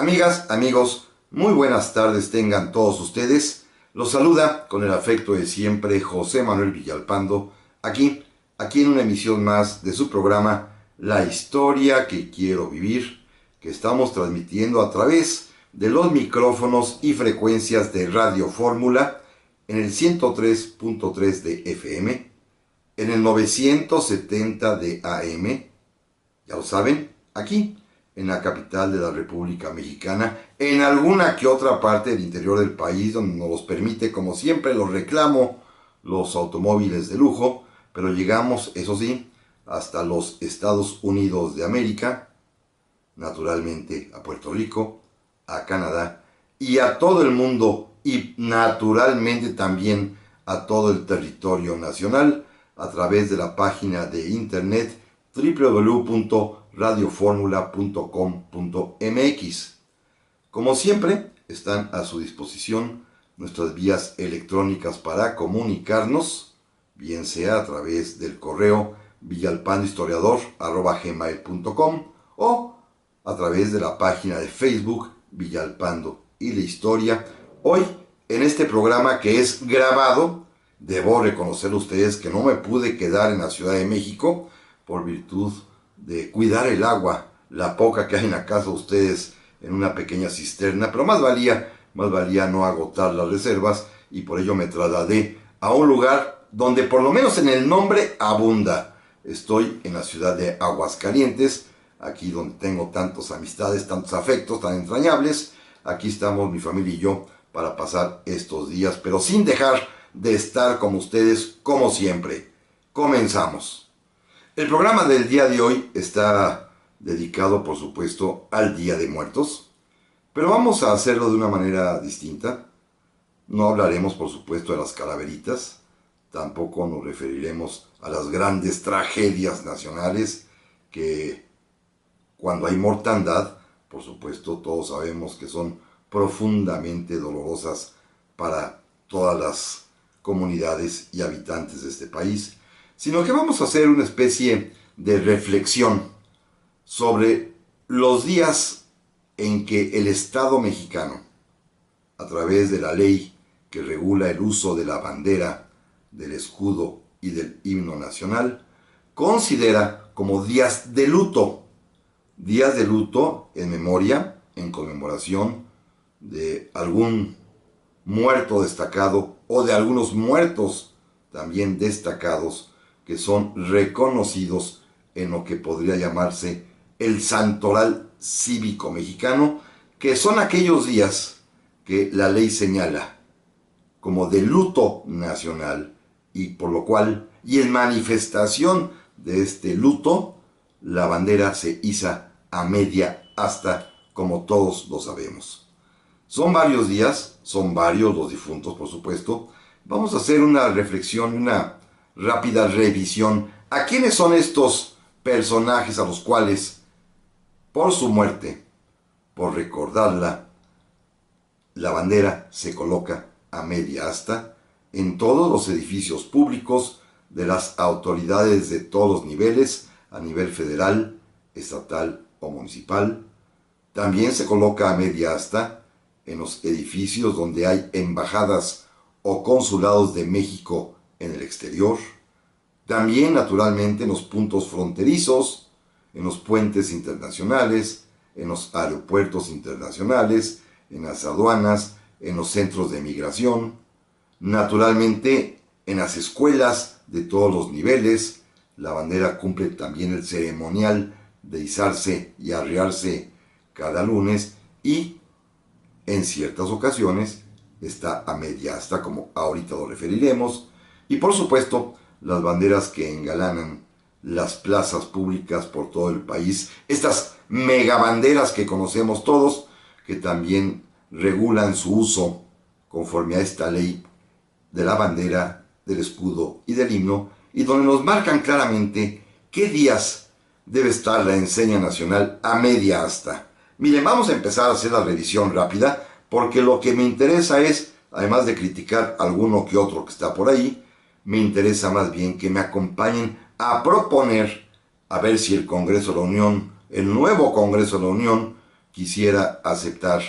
Amigas, amigos, muy buenas tardes tengan todos ustedes. Los saluda con el afecto de siempre José Manuel Villalpando, aquí en una emisión más de su programa La Historia que Quiero Vivir, que estamos transmitiendo a través de los micrófonos y frecuencias de Radio Fórmula en el 103.3 de FM, en el 970 de AM, ya lo saben, aquí en la capital de la República Mexicana, en alguna que otra parte del interior del país donde nos los permite, como siempre los reclamo, los automóviles de lujo, pero llegamos, eso sí, hasta los Estados Unidos de América, naturalmente a Puerto Rico, a Canadá y a todo el mundo y naturalmente también a todo el territorio nacional a través de la página de internet www.radioformula.com.mx. Como siempre, están a su disposición nuestras vías electrónicas para comunicarnos, bien sea a través del correo villalpandohistoriador@gmail.com o a través de la página de Facebook Villalpando y la Historia. Hoy, en este programa que es grabado, debo reconocer a ustedes que no me pude quedar en la Ciudad de México por virtud de cuidar el agua, la poca que hay en la casa de ustedes en una pequeña cisterna, pero más valía no agotar las reservas y por ello me trasladé a un lugar donde por lo menos en el nombre abunda. Estoy en la ciudad de Aguascalientes, aquí donde tengo tantas amistades, tantos afectos tan entrañables. Aquí estamos mi familia y yo para pasar estos días, pero sin dejar de estar con ustedes como siempre. Comenzamos. El programa del día de hoy está dedicado, por supuesto, al Día de Muertos, pero vamos a hacerlo de una manera distinta. No hablaremos, por supuesto, de las calaveritas, tampoco nos referiremos a las grandes tragedias nacionales que, cuando hay mortandad, por supuesto, todos sabemos que son profundamente dolorosas para todas las comunidades y habitantes de este país, sino que vamos a hacer una especie de reflexión sobre los días en que el Estado mexicano, a través de la ley que regula el uso de la bandera, del escudo y del himno nacional, considera como días de luto en memoria, en conmemoración de algún muerto destacado o de algunos muertos también destacados que son reconocidos en lo que podría llamarse el santoral cívico mexicano, que son aquellos días que la ley señala como de luto nacional y por lo cual, y en manifestación de este luto, la bandera se iza a media asta, como todos lo sabemos. Son varios días, son varios los difuntos, por supuesto. Vamos a hacer una reflexión, una rápida revisión a quiénes son estos personajes a los cuales, por su muerte, por recordarla, la bandera se coloca a media asta en todos los edificios públicos de las autoridades de todos los niveles, a nivel federal, estatal o municipal. También se coloca a media asta en los edificios donde hay embajadas o consulados de México en el exterior. También, naturalmente, en los puntos fronterizos, en los puentes internacionales, en los aeropuertos internacionales, en las aduanas, en los centros de migración, naturalmente en las escuelas de todos los niveles. La bandera cumple también el ceremonial de izarse y arriarse cada lunes y en ciertas ocasiones está a media asta, como ahorita lo referiremos, y por supuesto las banderas que engalanan las plazas públicas por todo el país, estas megabanderas que conocemos todos, que también regulan su uso conforme a esta ley de la bandera, del escudo y del himno, y donde nos marcan claramente qué días debe estar la enseña nacional a media asta. Miren, vamos a empezar a hacer la revisión rápida, porque lo que me interesa es, además de criticar alguno que otro que está por ahí, me interesa más bien que me acompañen a proponer, a ver si el Congreso de la Unión, el nuevo Congreso de la Unión, quisiera aceptar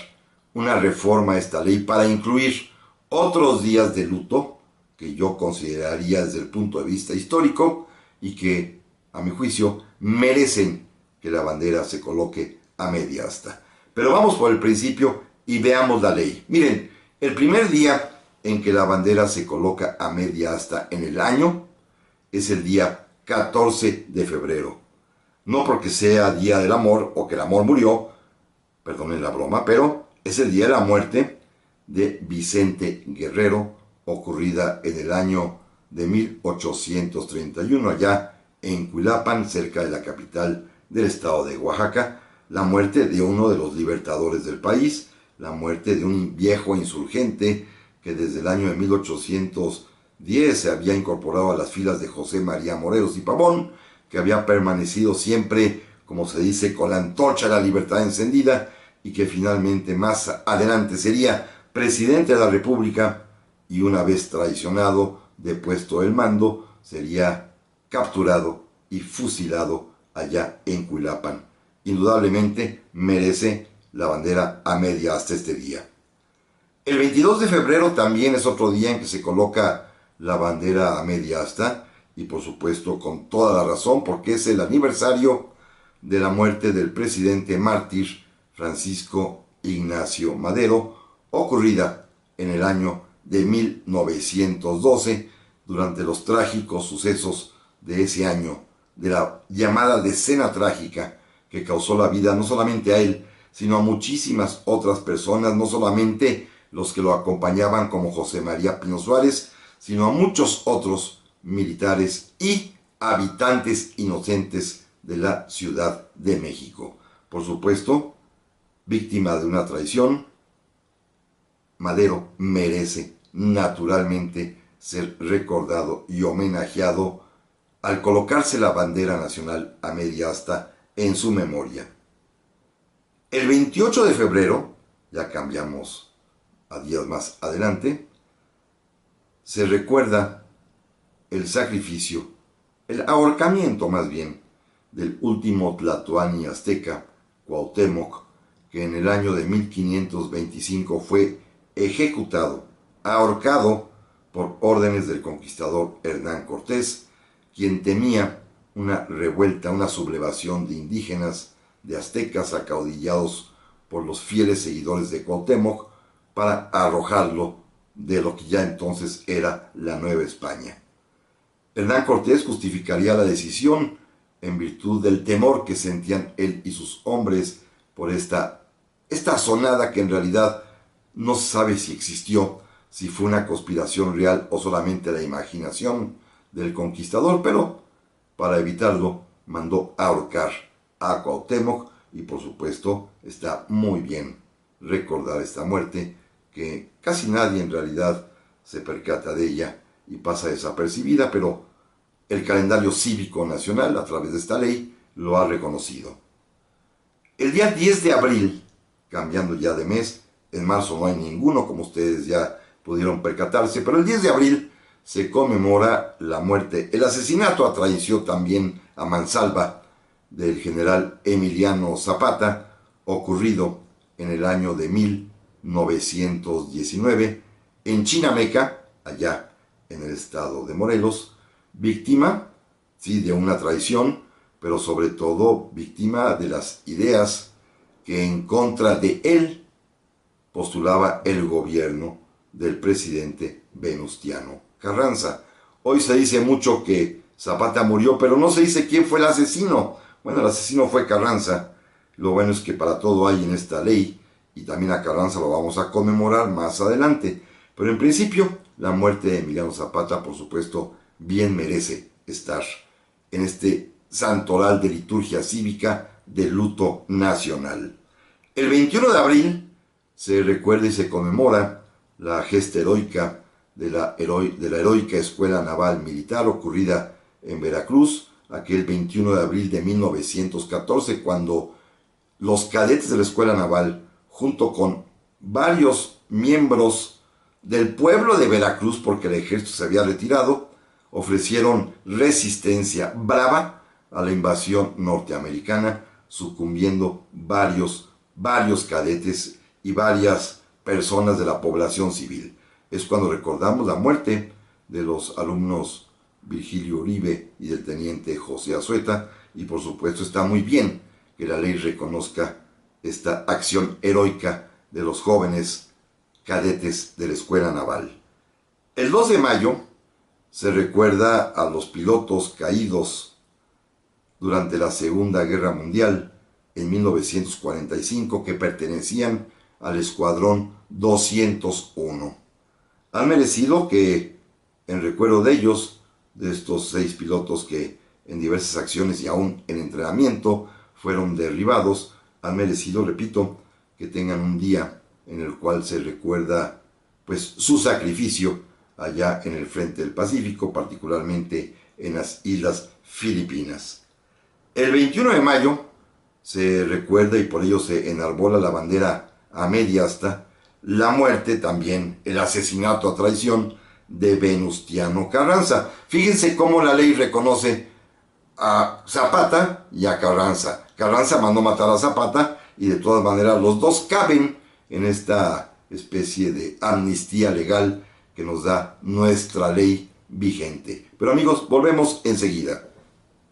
una reforma a esta ley para incluir otros días de luto que yo consideraría desde el punto de vista histórico y que, a mi juicio, merecen que la bandera se coloque a media asta. Pero vamos por el principio y veamos la ley. Miren, el primer día en que la bandera se coloca a media asta en el año es el día 14 de febrero. No porque sea día del amor o que el amor murió, perdonen la broma, pero es el día de la muerte de Vicente Guerrero, ocurrida en el año de 1831, allá en Cuilapan, cerca de la capital del estado de Oaxaca, la muerte de uno de los libertadores del país, la muerte de un viejo insurgente que desde el año de 1810 se había incorporado a las filas de José María Morelos y Pavón, que había permanecido siempre, como se dice, con la antorcha de la libertad encendida y que finalmente más adelante sería presidente de la República y una vez traicionado, depuesto el mando, sería capturado y fusilado allá en Cuilapan. Indudablemente merece la bandera a media hasta este día. El 22 de febrero también es otro día en que se coloca la bandera a media asta, y por supuesto con toda la razón, porque es el aniversario de la muerte del presidente mártir Francisco Ignacio Madero, ocurrida en el año de 1912, durante los trágicos sucesos de ese año, de la llamada decena trágica que causó la vida no solamente a él, sino a muchísimas otras personas, no solamente los que lo acompañaban como José María Pino Suárez, sino a muchos otros militares y habitantes inocentes de la Ciudad de México. Por supuesto, víctima de una traición, Madero merece naturalmente ser recordado y homenajeado al colocarse la bandera nacional a media asta en su memoria. El 28 de febrero, ya cambiamos a días más adelante, se recuerda el sacrificio, el ahorcamiento más bien, del último tlatoani azteca, Cuauhtémoc, que en el año de 1525 fue ejecutado, ahorcado por órdenes del conquistador Hernán Cortés, quien temía una revuelta, una sublevación de indígenas, de aztecas acaudillados por los fieles seguidores de Cuauhtémoc, para arrojarlo de lo que ya entonces era la Nueva España. Hernán Cortés justificaría la decisión en virtud del temor que sentían él y sus hombres por esta asonada que en realidad no se sabe si existió, si fue una conspiración real o solamente la imaginación del conquistador, pero para evitarlo mandó ahorcar a Cuauhtémoc y por supuesto está muy bien recordar esta muerte que casi nadie en realidad se percata de ella y pasa desapercibida, pero el calendario cívico nacional a través de esta ley lo ha reconocido. El día 10 de abril, cambiando ya de mes, en marzo no hay ninguno, como ustedes ya pudieron percatarse, pero el 10 de abril se conmemora la muerte, el asesinato a traición también a mansalva del general Emiliano Zapata, ocurrido en el año de 1919 en Chinameca, allá en el estado de Morelos, víctima, sí, de una traición, pero sobre todo víctima de las ideas que en contra de él postulaba el gobierno del presidente Venustiano Carranza. Hoy se dice mucho que Zapata murió, pero no se dice quién fue el asesino. Bueno, el asesino fue Carranza. Lo bueno es que para todo hay en esta ley, y también a Carranza lo vamos a conmemorar más adelante. Pero en principio, la muerte de Emiliano Zapata, por supuesto, bien merece estar en este santoral de liturgia cívica de luto nacional. El 21 de abril se recuerda y se conmemora la gesta heroica de la heroica Escuela Naval Militar ocurrida en Veracruz, aquel 21 de abril de 1914, cuando los cadetes de la Escuela Naval, junto con varios miembros del pueblo de Veracruz, porque el ejército se había retirado, ofrecieron resistencia brava a la invasión norteamericana, sucumbiendo varios varios cadetes y varias personas de la población civil. Es cuando recordamos la muerte de los alumnos Virgilio Uribe y del teniente José Azueta, y por supuesto está muy bien que la ley reconozca esta acción heroica de los jóvenes cadetes de la Escuela Naval. El 2 de mayo se recuerda a los pilotos caídos durante la Segunda Guerra Mundial en 1945 que pertenecían al Escuadrón 201. Han merecido que, en recuerdo de ellos, de estos 6 pilotos que en diversas acciones y aún en entrenamiento fueron derribados, han merecido, repito, que tengan un día en el cual se recuerda pues su sacrificio allá en el frente del Pacífico, particularmente en las Islas Filipinas. El 21 de mayo se recuerda y por ello se enarbola la bandera a media asta la muerte, también el asesinato a traición de Venustiano Carranza. Fíjense cómo la ley reconoce a Zapata y a Carranza. Carranza mandó matar a Zapata y de todas maneras los dos caben en esta especie de amnistía legal que nos da nuestra ley vigente. Pero amigos, volvemos enseguida.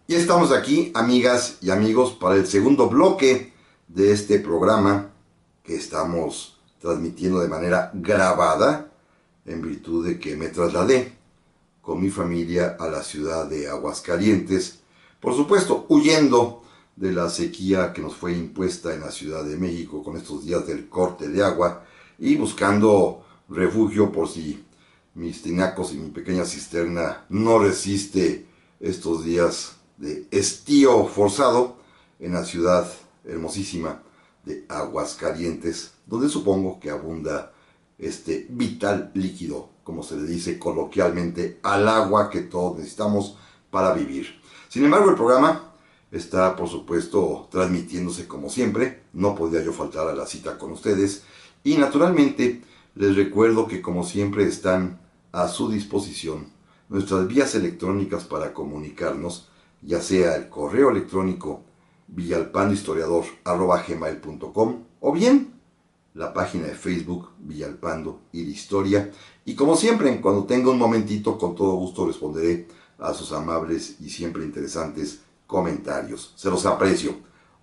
Y estamos aquí, amigas y amigos, para el segundo bloque de este programa que estamos transmitiendo de manera grabada en virtud de que me trasladé con mi familia a la ciudad de Aguascalientes, por supuesto huyendo de la sequía que nos fue impuesta en la Ciudad de México con estos días del corte de agua y buscando refugio por si mis tinacos y mi pequeña cisterna no resiste estos días de estío forzado en la ciudad hermosísima de Aguascalientes, donde supongo que abunda este vital líquido, como se le dice coloquialmente, al agua que todos necesitamos para vivir. Sin embargo, el programa está, por supuesto, transmitiéndose como siempre. No podía yo faltar a la cita con ustedes. Y naturalmente, les recuerdo que como siempre están a su disposición nuestras vías electrónicas para comunicarnos, ya sea el correo electrónico villalpandohistoriador@gmail.com o bien la página de Facebook Villalpando y la Historia. Y como siempre, cuando tenga un momentito, con todo gusto responderé a sus amables y siempre interesantes comentarios. Se los aprecio.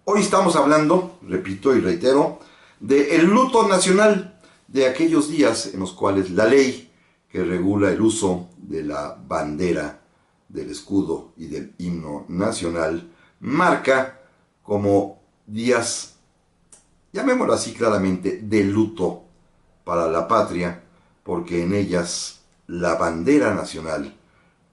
Hoy estamos hablando, repito y reitero, del luto nacional, de aquellos días en los cuales la ley que regula el uso de la bandera, del escudo y del himno nacional marca como días, llamémoslo así claramente, de luto para la patria, porque en ellas la bandera nacional,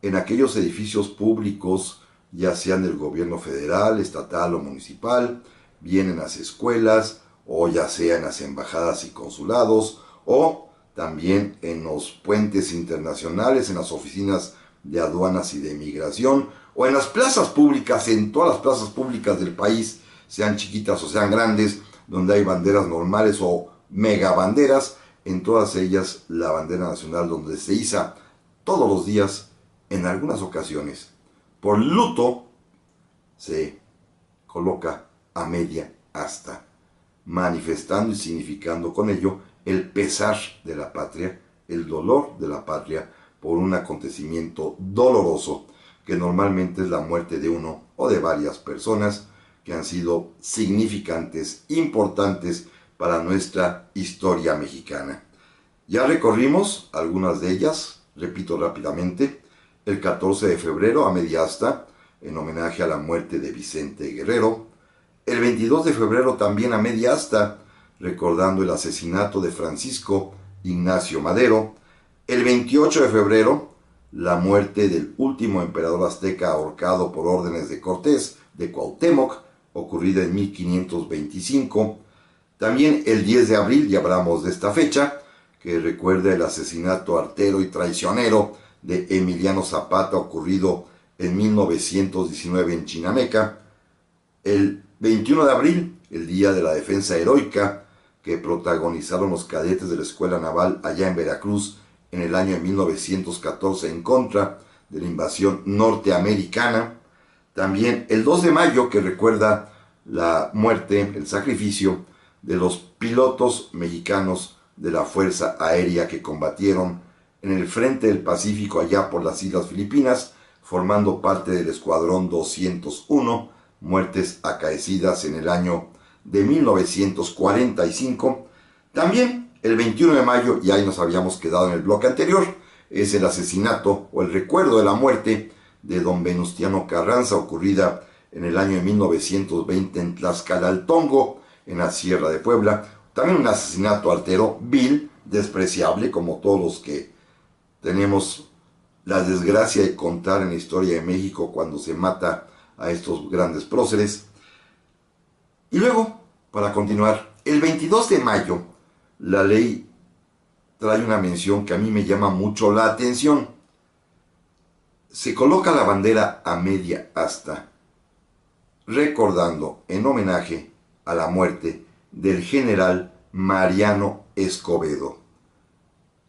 en aquellos edificios públicos, ya sean del gobierno federal, estatal o municipal, bien en las escuelas, o ya sea en las embajadas y consulados, o también en los puentes internacionales, en las oficinas de aduanas y de migración, o en las plazas públicas, en todas las plazas públicas del país, sean chiquitas o sean grandes, donde hay banderas normales o megabanderas, en todas ellas la bandera nacional, donde se iza todos los días, en algunas ocasiones, por luto, se coloca a media asta, manifestando y significando con ello el pesar de la patria, el dolor de la patria por un acontecimiento doloroso que normalmente es la muerte de uno o de varias personas que han sido significantes, importantes para nuestra historia mexicana. Ya recorrimos algunas de ellas, repito rápidamente, el 14 de febrero a media asta, en homenaje a la muerte de Vicente Guerrero, el 22 de febrero también a media asta, recordando el asesinato de Francisco Ignacio Madero, el 28 de febrero, la muerte del último emperador azteca ahorcado por órdenes de Cortés, de Cuauhtémoc, ocurrida en 1525. También el 10 de abril, ya hablamos de esta fecha, que recuerda el asesinato artero y traicionero de Emiliano Zapata, ocurrido en 1919 en Chinameca. El 21 de abril, el Día de la Defensa Heroica, que protagonizaron los cadetes de la Escuela Naval allá en Veracruz en el año de 1914 en contra de la invasión norteamericana. También el 2 de mayo, que recuerda la muerte, el sacrificio de los pilotos mexicanos de la Fuerza Aérea que combatieron en el frente del Pacífico allá por las Islas Filipinas, formando parte del Escuadrón 201, muertes acaecidas en el año de 1945. También el 21 de mayo, y ahí nos habíamos quedado en el bloque anterior, es el asesinato o el recuerdo de la muerte de don Venustiano Carranza, ocurrida en el año de 1920 en Tlaxcalaltongo, en la Sierra de Puebla. También un asesinato artero, vil, despreciable, como todos los que tenemos la desgracia de contar en la historia de México cuando se mata a estos grandes próceres. Y luego, para continuar, el 22 de mayo, la ley trae una mención que a mí me llama mucho la atención. Se coloca la bandera a media asta, recordando en homenaje a la muerte del general Mariano Escobedo.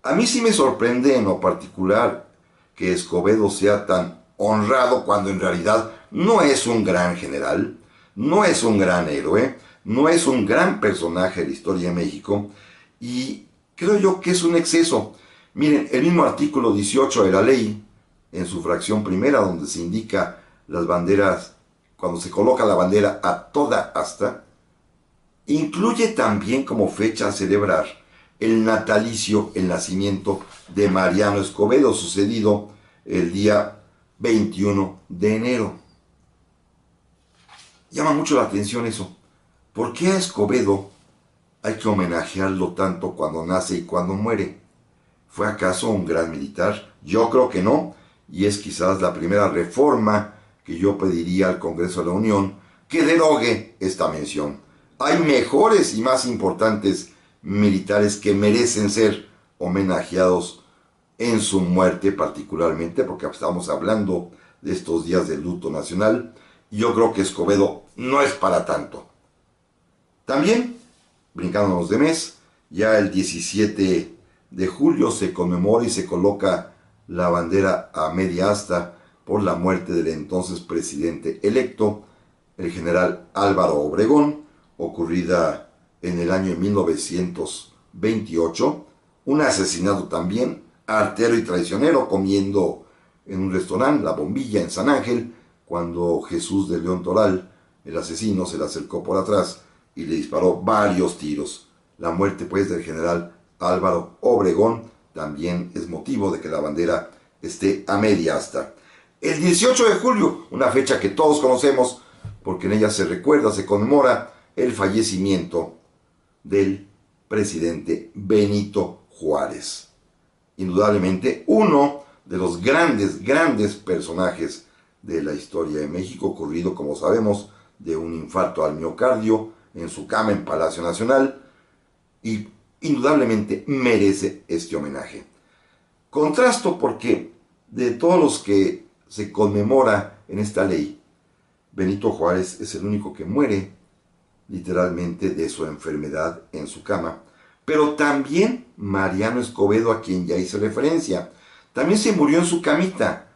A mí sí me sorprende en lo particular que Escobedo sea tan honrado cuando en realidad no es un gran general, no es un gran héroe, no es un gran personaje de la historia de México, y creo yo que es un exceso. Miren, el mismo artículo 18 de la ley, en su fracción primera, donde se indica las banderas, cuando se coloca la bandera a toda asta, incluye también como fecha a celebrar el natalicio, el nacimiento de Mariano Escobedo, sucedido el día 21 de enero. Llama mucho la atención eso. ¿Por qué a Escobedo hay que homenajearlo tanto cuando nace y cuando muere? ¿Fue acaso un gran militar? Yo creo que no, y es quizás la primera reforma que yo pediría al Congreso de la Unión que derogue esta mención. Hay mejores y más importantes militares que merecen ser homenajeados en su muerte particularmente, porque estamos hablando de estos días de luto nacional, y yo creo que Escobedo no es para tanto. También, brincándonos de mes, ya el 17 de julio se conmemora y se coloca la bandera a media asta por la muerte del entonces presidente electo, el general Álvaro Obregón, ocurrida en el año 1928, un asesinato también, artero y traicionero, comiendo en un restaurante, La Bombilla, en San Ángel, cuando Jesús de León Toral, el asesino, se le acercó por atrás y le disparó varios tiros. La muerte, pues, del general Álvaro Obregón también es motivo de que la bandera esté a media asta. El 18 de julio, una fecha que todos conocemos, porque en ella se recuerda, se conmemora el fallecimiento del presidente Benito Juárez. Indudablemente uno de los grandes personajes de la historia de México, ocurrido, como sabemos, de un infarto al miocardio en su cama en Palacio Nacional, y indudablemente merece este homenaje. Contrasto porque de todos los que se conmemora en esta ley, Benito Juárez es el único que muere literalmente de su enfermedad en su cama, pero también Mariano Escobedo, a quien ya hice referencia, también se murió en su camita,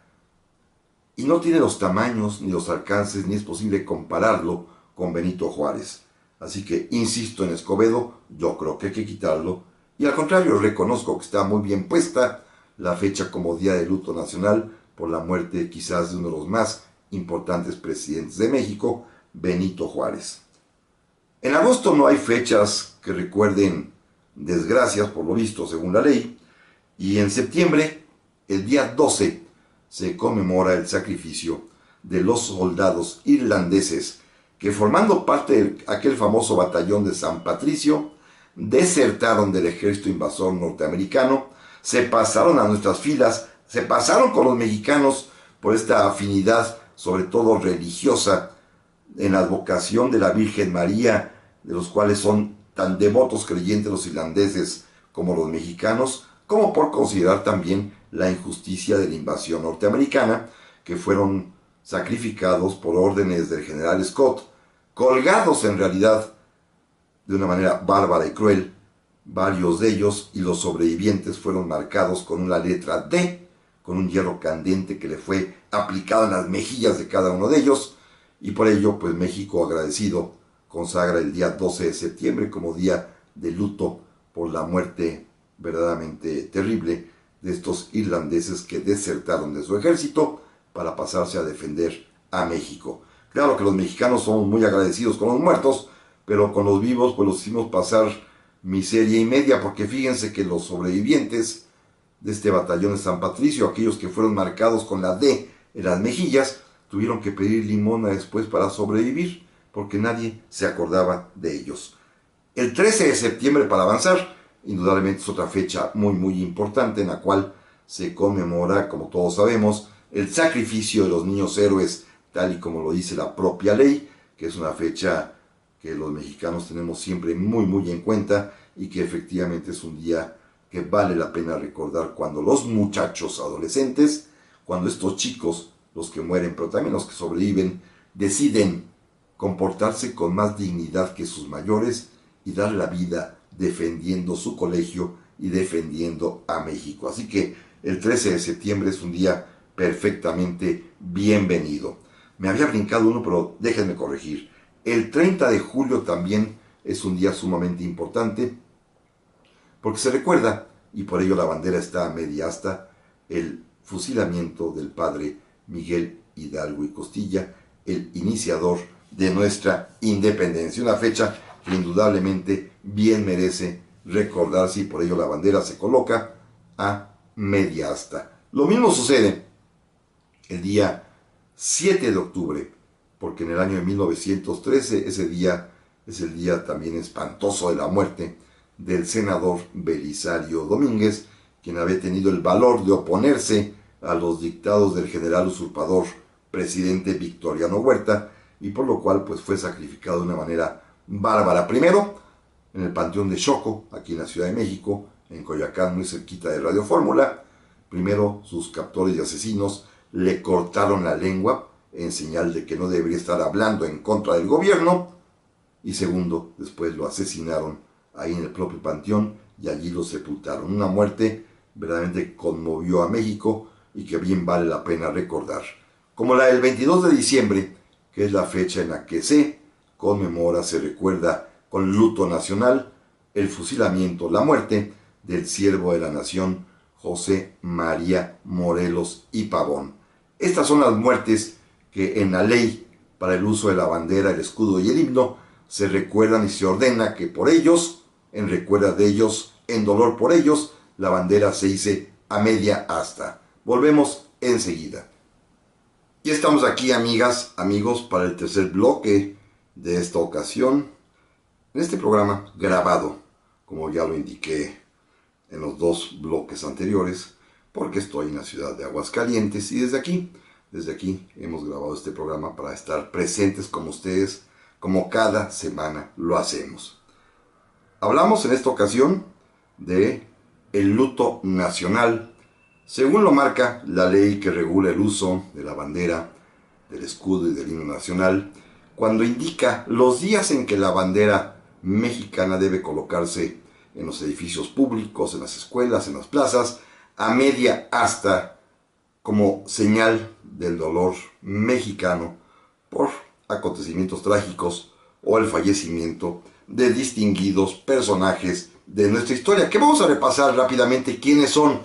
y no tiene los tamaños ni los alcances, ni es posible compararlo con Benito Juárez. Así que insisto en Escobedo, yo creo que hay que quitarlo, y al contrario reconozco que está muy bien puesta la fecha como Día de Luto Nacional por la muerte quizás de uno de los más importantes presidentes de México, Benito Juárez. En agosto no hay fechas que recuerden desgracias, por lo visto, según la ley, y en septiembre, el día 12, se conmemora el sacrificio de los soldados irlandeses que, formando parte de aquel famoso batallón de San Patricio, desertaron del ejército invasor norteamericano, se pasaron a nuestras filas, se pasaron con los mexicanos por esta afinidad, sobre todo religiosa, en la advocación de la Virgen María, de los cuales son tan devotos creyentes los irlandeses como los mexicanos, como por considerar también la injusticia de la invasión norteamericana, que fueron sacrificados por órdenes del general Scott, colgados en realidad de una manera bárbara y cruel, varios de ellos, y los sobrevivientes fueron marcados con una letra D, con un hierro candente que le fue aplicado en las mejillas de cada uno de ellos, y por ello, pues México, agradecido consagra el día 12 de septiembre como día de luto por la muerte verdaderamente terrible de estos irlandeses que desertaron de su ejército para pasarse a defender a México. Claro que los mexicanos somos muy agradecidos con los muertos, pero con los vivos pues los hicimos pasar miseria y media, porque fíjense que los sobrevivientes de este batallón de San Patricio, aquellos que fueron marcados con la D en las mejillas, tuvieron que pedir limosna después para sobrevivir, porque nadie se acordaba de ellos. El 13 de septiembre, para avanzar, indudablemente es otra fecha muy importante en la cual se conmemora, como todos sabemos, el sacrificio de los niños héroes, tal y como lo dice la propia ley, que es una fecha que los mexicanos tenemos siempre muy en cuenta y que efectivamente es un día que vale la pena recordar cuando los muchachos adolescentes, cuando estos chicos, los que mueren, pero también los que sobreviven, deciden comportarse con más dignidad que sus mayores y dar la vida defendiendo su colegio y defendiendo a México. Así que el 13 de septiembre es un día perfectamente bienvenido. Me había brincado uno, pero déjenme corregir. El 30 de julio también es un día sumamente importante porque se recuerda, y por ello la bandera está a media asta, el fusilamiento del padre Miguel Hidalgo y Costilla, el iniciador de nuestra independencia. Una fecha que indudablemente bien merece recordarse y por ello la bandera se coloca a media asta. Lo mismo sucede el día 7 de octubre, porque en el año de 1913 ese día es el día también espantoso de la muerte del senador Belisario Domínguez, quien había tenido el valor de oponerse a los dictados del general usurpador presidente Victoriano Huerta, y por lo cual pues fue sacrificado de una manera bárbara. Primero, en el Panteón de Xoco, aquí en la Ciudad de México, en Coyoacán, muy cerquita de Radio Fórmula. Primero, sus captores y asesinos le cortaron la lengua en señal de que no debería estar hablando en contra del gobierno. Y segundo, después lo asesinaron ahí en el propio panteón y allí lo sepultaron. Una muerte verdaderamente conmovió a México y que bien vale la pena recordar. Como la del 22 de diciembre, que es la fecha en la que se conmemora, se recuerda con luto nacional el fusilamiento, la muerte del siervo de la nación José María Morelos y Pavón. Estas son las muertes que en la ley para el uso de la bandera, el escudo y el himno se recuerdan y se ordena que por ellos, en recuerda de ellos, en dolor por ellos, la bandera se hice a media asta. Volvemos enseguida. Y estamos aquí, amigas, amigos, para el tercer bloque de esta ocasión, en este programa grabado, como ya lo indiqué en los dos bloques anteriores, porque estoy en la ciudad de Aguascalientes y desde aquí hemos grabado este programa para estar presentes como ustedes, como cada semana lo hacemos. Hablamos en esta ocasión de el luto nacional, según lo marca la ley que regula el uso de la bandera, del escudo y del himno nacional, cuando indica los días en que la bandera mexicana debe colocarse en los edificios públicos, en las escuelas, en las plazas, a media asta, como señal del dolor mexicano por acontecimientos trágicos o el fallecimiento de distinguidos personajes de nuestra historia, que vamos a repasar rápidamente quiénes son,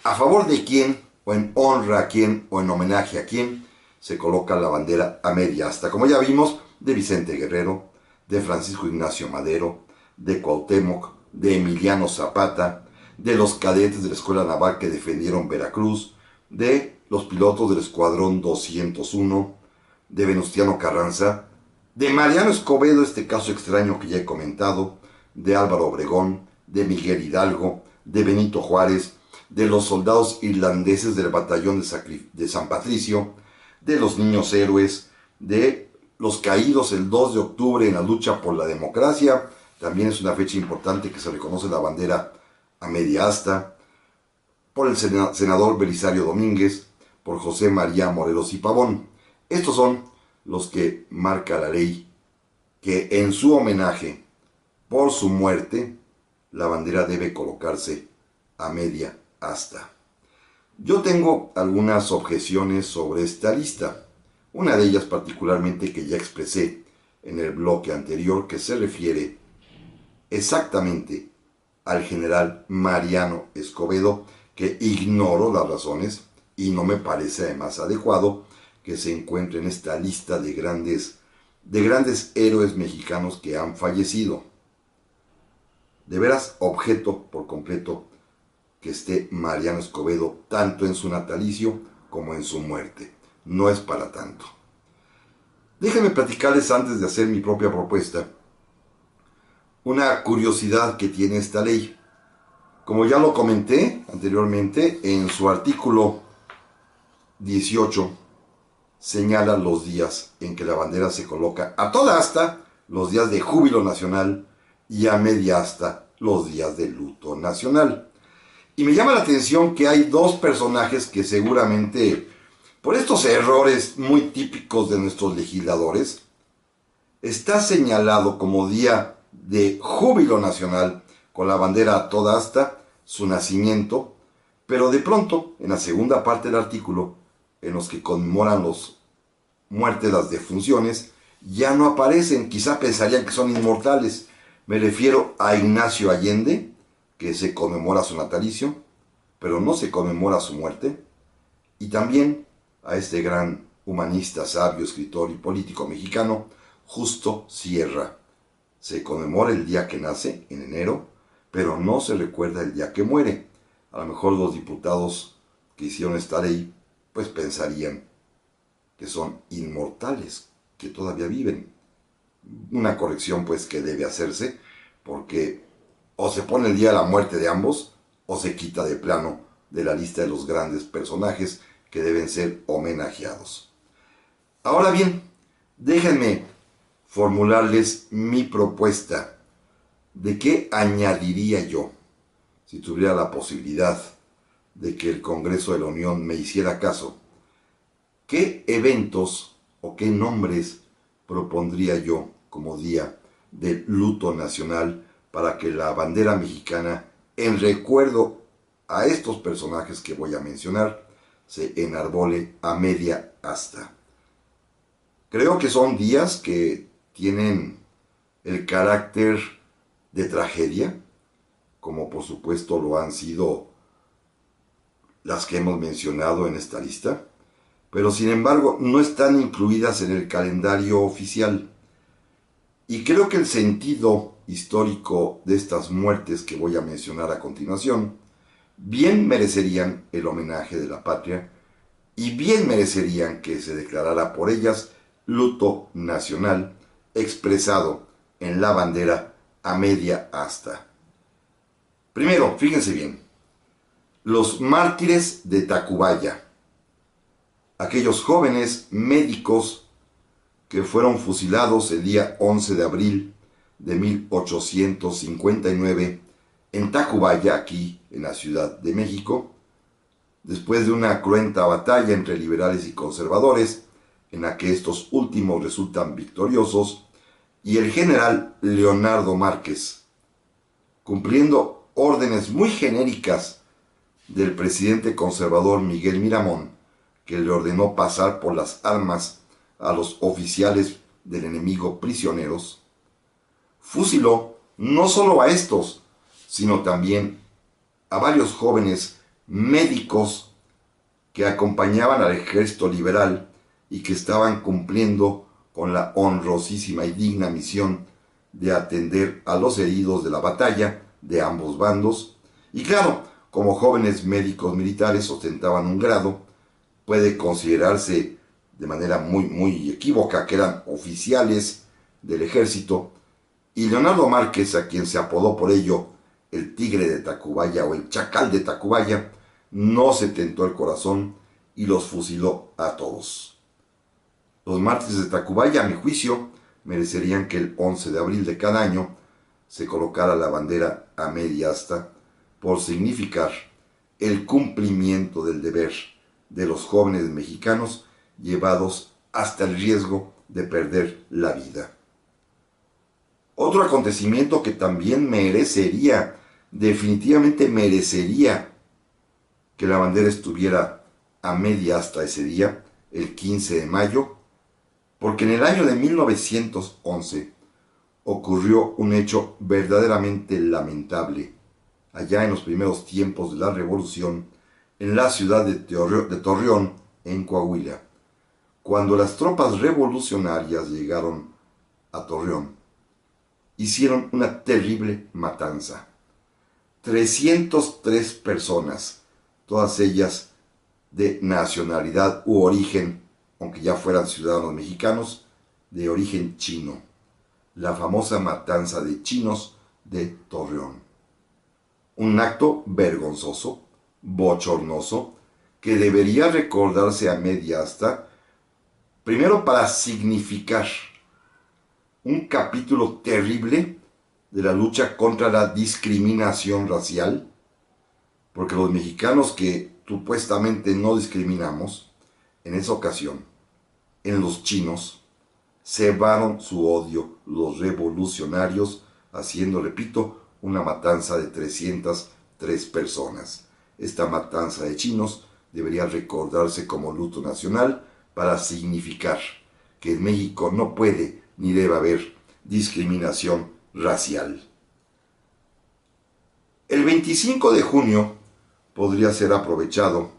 a favor de quién, o en honra a quién, o en homenaje a quién se coloca la bandera a media asta. Como ya vimos, de Vicente Guerrero, de Francisco Ignacio Madero, de Cuauhtémoc, de Emiliano Zapata, de los cadetes de la Escuela Naval que defendieron Veracruz, de los pilotos del Escuadrón 201, de Venustiano Carranza, de Mariano Escobedo, este caso extraño que ya he comentado, de Álvaro Obregón, de Miguel Hidalgo, de Benito Juárez, de los soldados irlandeses del batallón de San Patricio, de los niños héroes, de los caídos el 2 de octubre en la lucha por la democracia. También es una fecha importante que se reconoce la bandera a media asta, por el senador Belisario Domínguez, por José María Morelos y Pavón. Estos son los que marca la ley que en su homenaje por su muerte la bandera debe colocarse a media asta. Yo tengo algunas objeciones sobre esta lista, una de ellas particularmente que ya expresé en el bloque anterior que se refiere exactamente al general Mariano Escobedo, que ignoro las razones y no me parece además adecuado que se encuentre en esta lista de grandes héroes mexicanos que han fallecido. De veras, objeto por completo que esté Mariano Escobedo tanto en su natalicio como en su muerte. No es para tanto. Déjenme platicarles antes de hacer mi propia propuesta una curiosidad que tiene esta ley. Como ya lo comenté anteriormente, en su artículo 18 señala los días en que la bandera se coloca a toda asta, los días de júbilo nacional, y a media asta, los días de luto nacional. Y me llama la atención que hay dos personajes que seguramente, por estos errores muy típicos de nuestros legisladores, está señalado como día de júbilo nacional con la bandera a toda asta, su nacimiento, pero de pronto, en la segunda parte del artículo, en los que conmemoran los muertes, las defunciones, ya no aparecen. Quizá pensarían que son inmortales. Me refiero a Ignacio Allende, que se conmemora su natalicio, pero no se conmemora su muerte, y también a este gran humanista, sabio, escritor y político mexicano, Justo Sierra. Se conmemora el día que nace, en enero, pero no se recuerda el día que muere. A lo mejor los diputados que hicieron esta ley, pues pensarían que son inmortales, que todavía viven. Una corrección pues que debe hacerse, porque o se pone el día de la muerte de ambos, o se quita de plano de la lista de los grandes personajes que deben ser homenajeados. Ahora bien, déjenme formularles mi propuesta de qué añadiría yo si tuviera la posibilidad de que el Congreso de la Unión me hiciera caso. ¿Qué eventos o qué nombres propondría yo como día del luto nacional para que la bandera mexicana, en recuerdo a estos personajes que voy a mencionar, se enarbole a media asta? Creo que son días que tienen el carácter de tragedia, como por supuesto lo han sido las que hemos mencionado en esta lista, pero sin embargo no están incluidas en el calendario oficial. Y creo que el sentido histórico de estas muertes que voy a mencionar a continuación bien merecerían el homenaje de la patria y bien merecerían que se declarara por ellas luto nacional expresado en la bandera a media asta. Primero, fíjense bien, los mártires de Tacubaya, aquellos jóvenes médicos que fueron fusilados el día 11 de abril de 1859 en Tacubaya, aquí en la Ciudad de México, después de una cruenta batalla entre liberales y conservadores, en la que estos últimos resultan victoriosos, y el general Leonardo Márquez, cumpliendo órdenes muy genéricas del presidente conservador Miguel Miramón, que le ordenó pasar por las armas a los oficiales del enemigo prisioneros, fusiló no solo a estos, sino también a varios jóvenes médicos que acompañaban al ejército liberal y que estaban cumpliendo con la honrosísima y digna misión de atender a los heridos de la batalla de ambos bandos. Y claro, como jóvenes médicos militares ostentaban un grado, puede considerarse de manera muy equívoca que eran oficiales del ejército, y Leonardo Márquez, a quien se apodó por ello el Tigre de Tacubaya o el Chacal de Tacubaya, no se tentó el corazón y los fusiló a todos. Los mártires de Tacubaya, a mi juicio, merecerían que el 11 de abril de cada año se colocara la bandera a media asta por significar el cumplimiento del deber de los jóvenes mexicanos llevados hasta el riesgo de perder la vida. Otro acontecimiento que también merecería, definitivamente merecería que la bandera estuviera a media asta ese día, el 15 de mayo, porque en el año de 1911 ocurrió un hecho verdaderamente lamentable, allá en los primeros tiempos de la Revolución, en la ciudad de Torreón, en Coahuila. Cuando las tropas revolucionarias llegaron a Torreón, hicieron una terrible matanza. 303 personas, todas ellas de nacionalidad u origen, aunque ya fueran ciudadanos mexicanos, de origen chino. La famosa matanza de chinos de Torreón. Un acto vergonzoso, bochornoso, que debería recordarse a media asta, primero para significar un capítulo terrible de la lucha contra la discriminación racial, porque los mexicanos que supuestamente no discriminamos, en esa ocasión, en los chinos, cebaron su odio los revolucionarios, haciendo, repito, una matanza de 303 personas. Esta matanza de chinos debería recordarse como luto nacional para significar que en México no puede ni debe haber discriminación racial. El 25 de junio podría ser aprovechado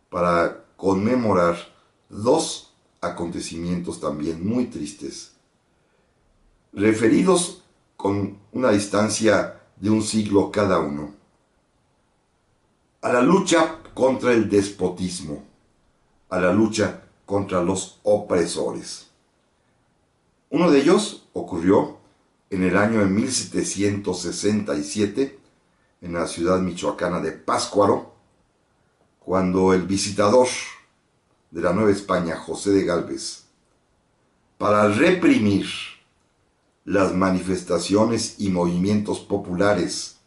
para conmemorar dos acontecimientos también muy tristes, referidos con una distancia de un siglo cada uno, a la lucha contra el despotismo, a la lucha contra los opresores. Uno de ellos ocurrió en el año de 1767 en la ciudad michoacana de Pátzcuaro, cuando el visitador de la Nueva España, José de Gálvez, para reprimir las manifestaciones y movimientos populares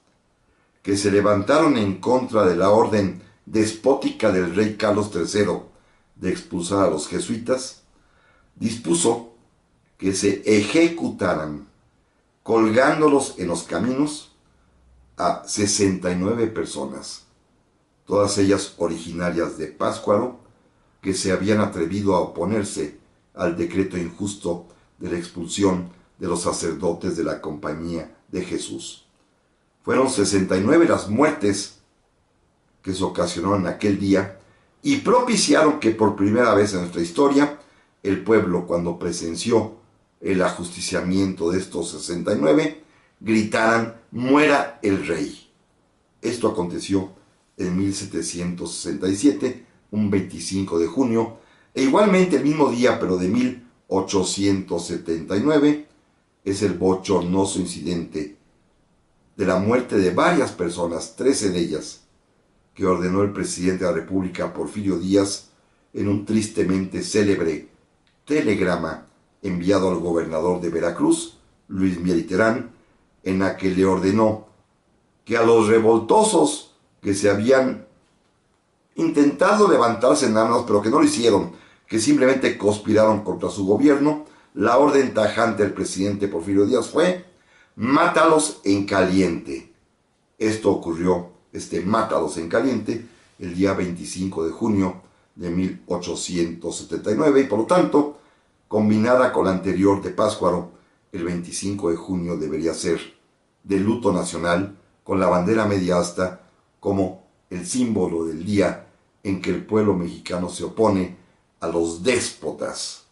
que se levantaron en contra de la orden despótica del rey Carlos III de expulsar a los jesuitas, dispuso que se ejecutaran, colgándolos en los caminos, a 69 personas, todas ellas originarias de Pátzcuaro, que se habían atrevido a oponerse al decreto injusto de la expulsión de los sacerdotes de la Compañía de Jesús. Fueron 69 las muertes que se ocasionaron aquel día y propiciaron que por primera vez en nuestra historia el pueblo, cuando presenció el ajusticiamiento de estos 69, gritaran: ¡muera el rey! Esto aconteció en 1767, un 25 de junio, e igualmente el mismo día, pero de 1879, es el bochornoso incidente de la muerte de varias personas, 13 de ellas, que ordenó el presidente de la República, Porfirio Díaz, en un tristemente célebre telegrama enviado al gobernador de Veracruz, Luis Mier y Terán, en la que le ordenó que a los revoltosos que se habían intentado levantarse en armas, pero que no lo hicieron, que simplemente conspiraron contra su gobierno, la orden tajante del presidente Porfirio Díaz fue: mátalos en caliente. Esto ocurrió, mátalos en caliente, el día 25 de junio de 1879, y por lo tanto, combinada con la anterior de Pátzcuaro, el 25 de junio debería ser de luto nacional, con la bandera media asta como el símbolo del día en que el pueblo mexicano se opone a los déspotas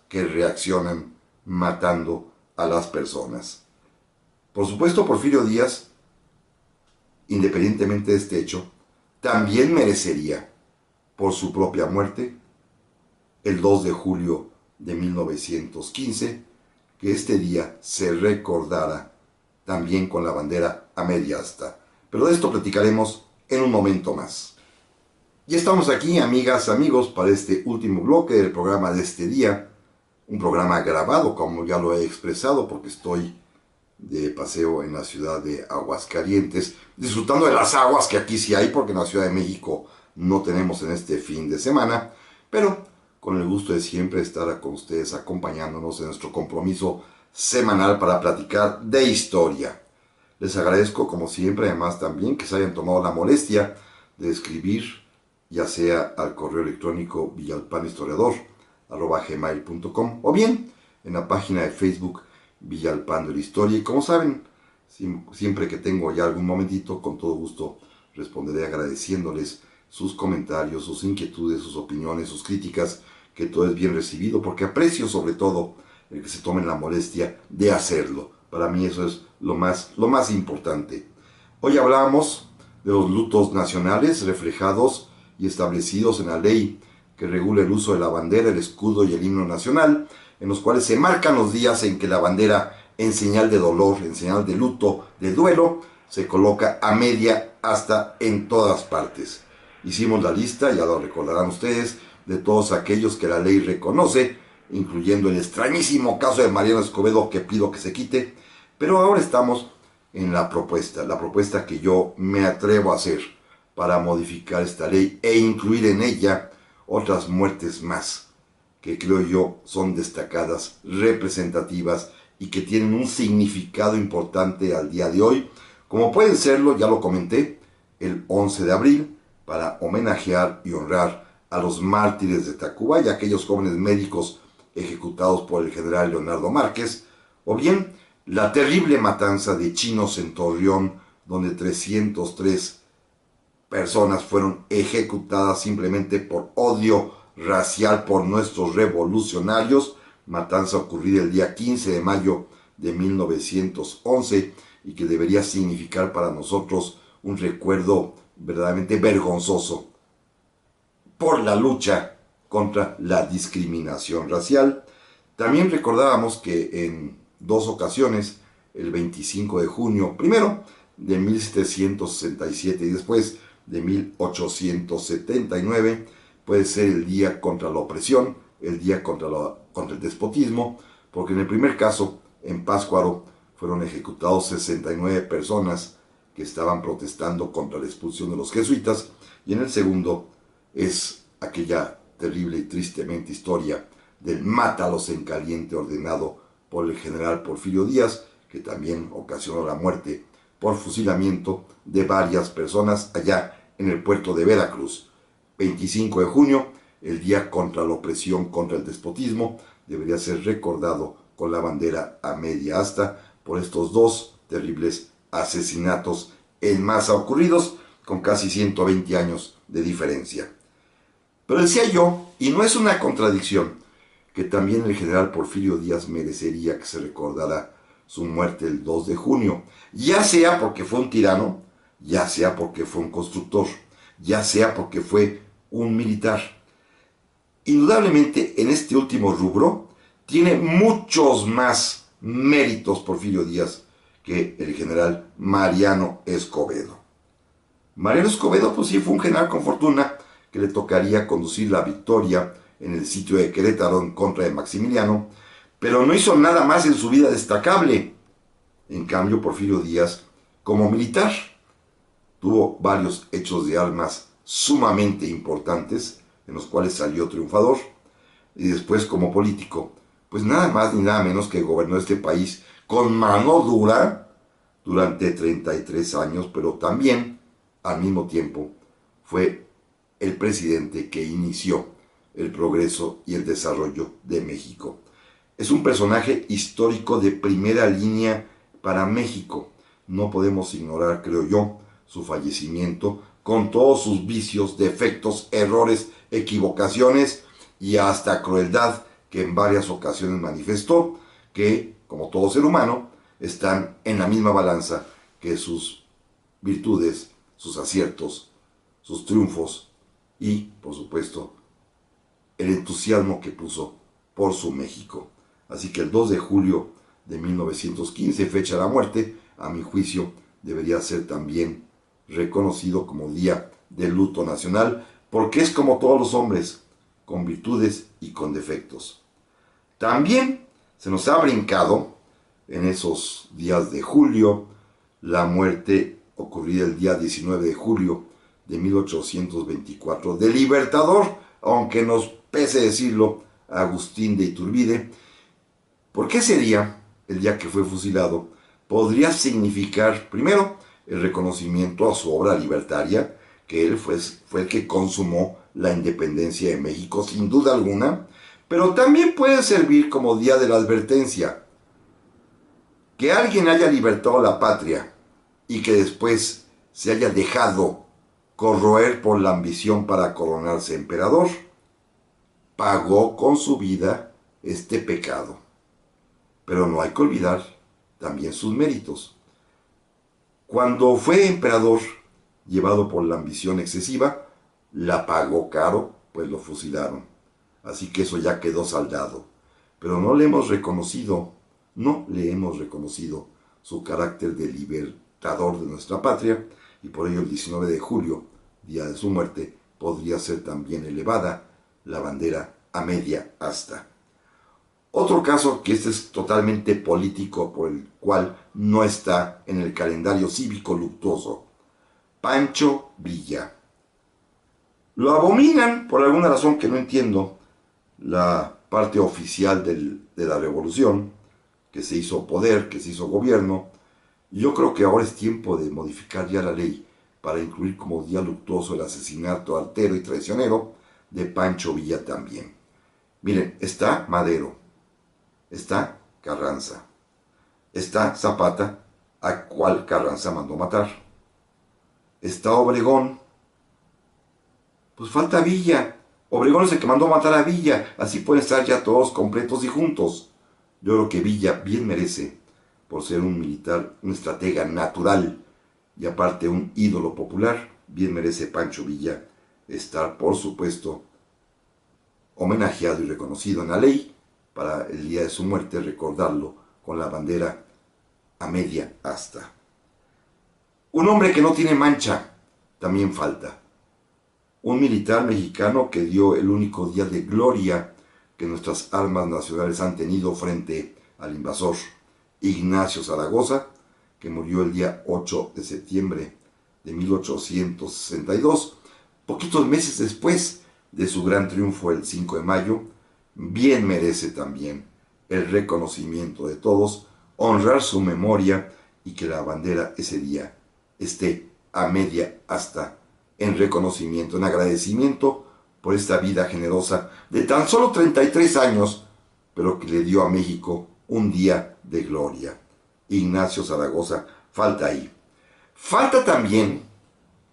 que reaccionan matando a las personas. Por supuesto, Porfirio Díaz, independientemente de este hecho, también merecería, por su propia muerte, el 2 de julio de 1915, que este día se recordara también con la bandera a media asta. Pero de esto platicaremos en un momento más. Ya estamos aquí, amigas, amigos, para este último bloque del programa de este día. Un programa grabado, como ya lo he expresado, porque estoy de paseo en la ciudad de Aguascalientes, disfrutando de las aguas que aquí sí hay, porque en la Ciudad de México no tenemos en este fin de semana, pero con el gusto de siempre estar con ustedes acompañándonos en nuestro compromiso semanal para platicar de historia. Les agradezco, como siempre, además también que se hayan tomado la molestia de escribir, ya sea al correo electrónico villalpanhistoriador villalpando@gmail.com, o bien en la página de Facebook Villalpando la Historia. Y como saben, siempre que tengo ya algún momentito, con todo gusto responderé agradeciéndoles sus comentarios, sus inquietudes, sus opiniones, sus críticas, que todo es bien recibido, porque aprecio sobre todo el que se tomen la molestia de hacerlo. Para mí eso es lo más importante. Hoy hablamos de los lutos nacionales reflejados y establecidos en la ley que regula el uso de la bandera, el escudo y el himno nacional, en los cuales se marcan los días en que la bandera, en señal de dolor, en señal de luto, de duelo, se coloca a media asta en todas partes. Hicimos la lista, ya lo recordarán ustedes, de todos aquellos que la ley reconoce, incluyendo el extrañísimo caso de Mariano Escobedo, que pido que se quite, pero ahora estamos en la propuesta que yo me atrevo a hacer para modificar esta ley e incluir en ella otras muertes más, que creo yo son destacadas, representativas y que tienen un significado importante al día de hoy, como pueden serlo, ya lo comenté, el 11 de abril, para homenajear y honrar a los mártires de Tacuba y a aquellos jóvenes médicos ejecutados por el general Leonardo Márquez, o bien la terrible matanza de chinos en Torreón, donde 303 personas fueron ejecutadas simplemente por odio racial por nuestros revolucionarios, matanza ocurrida el día 15 de mayo de 1911 y que debería significar para nosotros un recuerdo verdaderamente vergonzoso por la lucha contra la discriminación racial. También recordábamos que en dos ocasiones, el 25 de junio, primero de 1767 y después de 1879, puede ser el día contra la opresión, el día contra el despotismo, porque en el primer caso, en Pátzcuaro, fueron ejecutados 69 personas que estaban protestando contra la expulsión de los jesuitas, y en el segundo es aquella terrible y tristemente historia del mátalos en caliente ordenado por el general Porfirio Díaz, que también ocasionó la muerte por fusilamiento de varias personas allá en el puerto de Veracruz. 25 de junio, el día contra la opresión, contra el despotismo, debería ser recordado con la bandera a media asta por estos dos terribles asesinatos en masa ocurridos con casi 120 años de diferencia. Pero decía yo, y no es una contradicción, que también el general Porfirio Díaz merecería que se recordara su muerte el 2 de junio, ya sea porque fue un tirano, ya sea porque fue un constructor, ya sea porque fue un militar. Indudablemente en este último rubro tiene muchos más méritos Porfirio Díaz que el general Mariano Escobedo. Mariano Escobedo pues sí fue un general con fortuna que le tocaría conducir la victoria en el sitio de Querétaro en contra de Maximiliano, pero no hizo nada más en su vida destacable. En cambio, Porfirio Díaz, como militar, tuvo varios hechos de armas sumamente importantes, en los cuales salió triunfador, y después como político, pues nada más ni nada menos que gobernó este país con mano dura durante 33 años, pero también, al mismo tiempo, fue el presidente que inició el progreso y el desarrollo de México. Es un personaje histórico de primera línea para México. No podemos ignorar, creo yo, su fallecimiento, con todos sus vicios, defectos, errores, equivocaciones y hasta crueldad que en varias ocasiones manifestó, que, como todo ser humano, están en la misma balanza que sus virtudes, sus aciertos, sus triunfos y, por supuesto, el entusiasmo que puso por su México. Así que el 2 de julio de 1915, fecha de la muerte, a mi juicio, debería ser también reconocido como Día de Luto Nacional, porque es como todos los hombres, con virtudes y con defectos. También se nos ha brincado en esos días de julio la muerte ocurrida el día 19 de julio de 1824 del libertador, aunque nos pese decirlo, Agustín de Iturbide, porque ese día, el día que fue fusilado, podría significar, primero, el reconocimiento a su obra libertaria, que él fue el que consumó la independencia de México, sin duda alguna, Pero también puede servir como día de la advertencia. Que alguien haya libertado la patria y que después se haya dejado corroer por la ambición para coronarse emperador, pagó con su vida este pecado. Pero no hay que olvidar también sus méritos. Cuando fue emperador, llevado por la ambición excesiva, la pagó caro, pues lo fusilaron. Así que eso ya quedó saldado. Pero no le hemos reconocido su carácter de libertador de nuestra patria, y por ello el 19 de julio, día de su muerte, podría ser también elevada la bandera a media asta. Otro caso, que este es totalmente político, por el cual no está en el calendario cívico luctuoso: Pancho Villa. Lo abominan por alguna razón que no entiendo la parte oficial de la revolución, que se hizo poder, que se hizo gobierno. Yo creo que ahora es tiempo de modificar ya la ley para incluir como día luctuoso el asesinato artero y traicionero de Pancho Villa también. Miren, está Madero, está Carranza, está Zapata, a cual Carranza mandó matar, está Obregón, pues falta Villa. Obregón es el que mandó matar a Villa, así pueden estar ya todos completos y juntos. Yo creo que Villa bien merece, por ser un militar, un estratega natural y aparte un ídolo popular, bien merece Pancho Villa estar, por supuesto, homenajeado y reconocido en la ley, para el día de su muerte recordarlo con la bandera a media asta. Un hombre que no tiene mancha también falta. Un militar mexicano que dio el único día de gloria que nuestras armas nacionales han tenido frente al invasor, Ignacio Zaragoza, que murió el día 8 de septiembre de 1862, poquitos meses después de su gran triunfo el 5 de mayo, bien merece también el reconocimiento de todos, honrar su memoria y que la bandera ese día esté a media asta en reconocimiento, en agradecimiento por esta vida generosa de tan solo 33 años, pero que le dio a México un día de gloria. Ignacio Zaragoza falta ahí. Falta también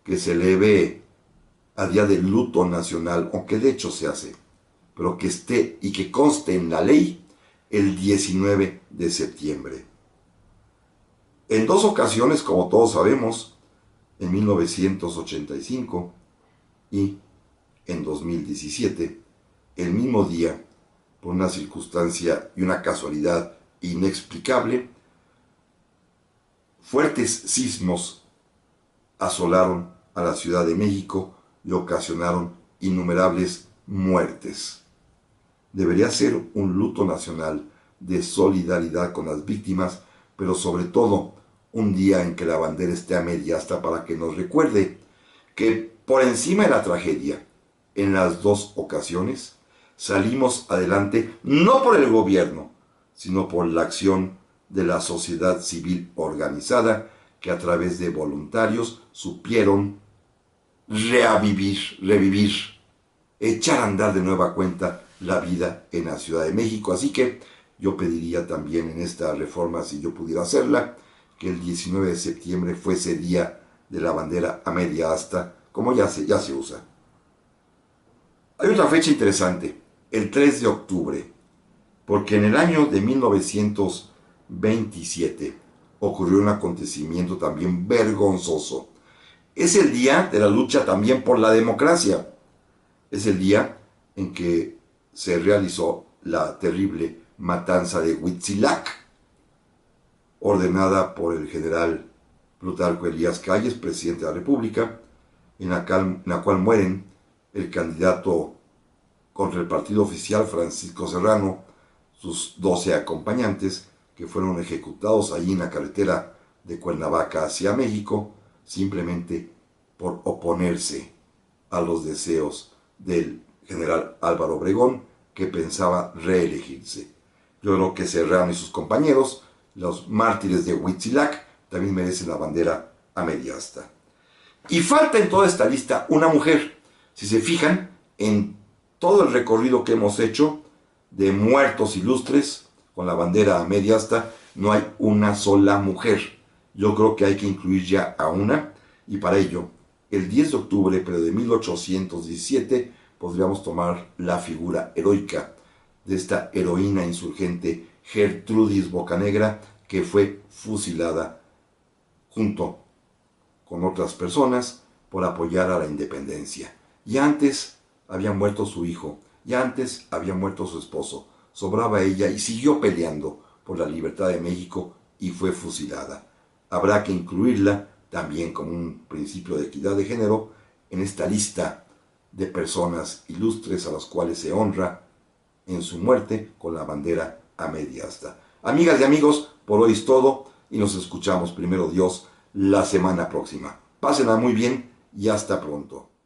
que se eleve a día de luto nacional, aunque de hecho se hace, pero que esté y que conste en la ley el 19 de septiembre. En dos ocasiones, como todos sabemos, en 1985 y en 2017, el mismo día, por una circunstancia y una casualidad inexplicable, fuertes sismos asolaron a la Ciudad de México y ocasionaron innumerables muertes. Debería ser un luto nacional de solidaridad con las víctimas, pero sobre todo un día en que la bandera esté a media asta para que nos recuerde que por encima de la tragedia, en las dos ocasiones, salimos adelante no por el gobierno, sino por la acción de la sociedad civil organizada, que a través de voluntarios supieron revivir, echar a andar de nueva cuenta la vida en la Ciudad de México. Así que yo pediría también en esta reforma, si yo pudiera hacerla, que el 19 de septiembre fuese día de la bandera a media asta, como ya se usa. Hay otra fecha interesante, el 3 de octubre, porque en el año de 1927 ocurrió un acontecimiento también vergonzoso. Es el día de la lucha también por la democracia. Es el día en que se realizó la terrible matanza de Huitzilac, ordenada por el general Plutarco Elías Calles, presidente de la República, en la cual mueren el candidato contra el partido oficial Francisco Serrano, sus 12 acompañantes, que fueron ejecutados allí en la carretera de Cuernavaca hacia México, simplemente por oponerse a los deseos del general Álvaro Obregón, que pensaba reelegirse. Yo creo que Serrano y sus compañeros, los mártires de Huitzilac, también merecen la bandera a media asta. Y falta en toda esta lista una mujer. Si se fijan, en todo el recorrido que hemos hecho, de muertos ilustres con la bandera a media asta, no hay una sola mujer. Yo creo que hay que incluir ya a una, y para ello, el 10 de octubre, pero de 1817, podríamos tomar la figura heroica de esta heroína insurgente Gertrudis Bocanegra, que fue fusilada junto con otras personas por apoyar a la independencia. Y antes había muerto su hijo, y antes había muerto su esposo. Sobraba ella y siguió peleando por la libertad de México y fue fusilada. Habrá que incluirla también como un principio de equidad de género en esta lista de personas ilustres a las cuales se honra en su muerte con la bandera a media asta. Amigas y amigos, por hoy es todo y nos escuchamos, primero Dios, la semana próxima. Pásenla muy bien y hasta pronto.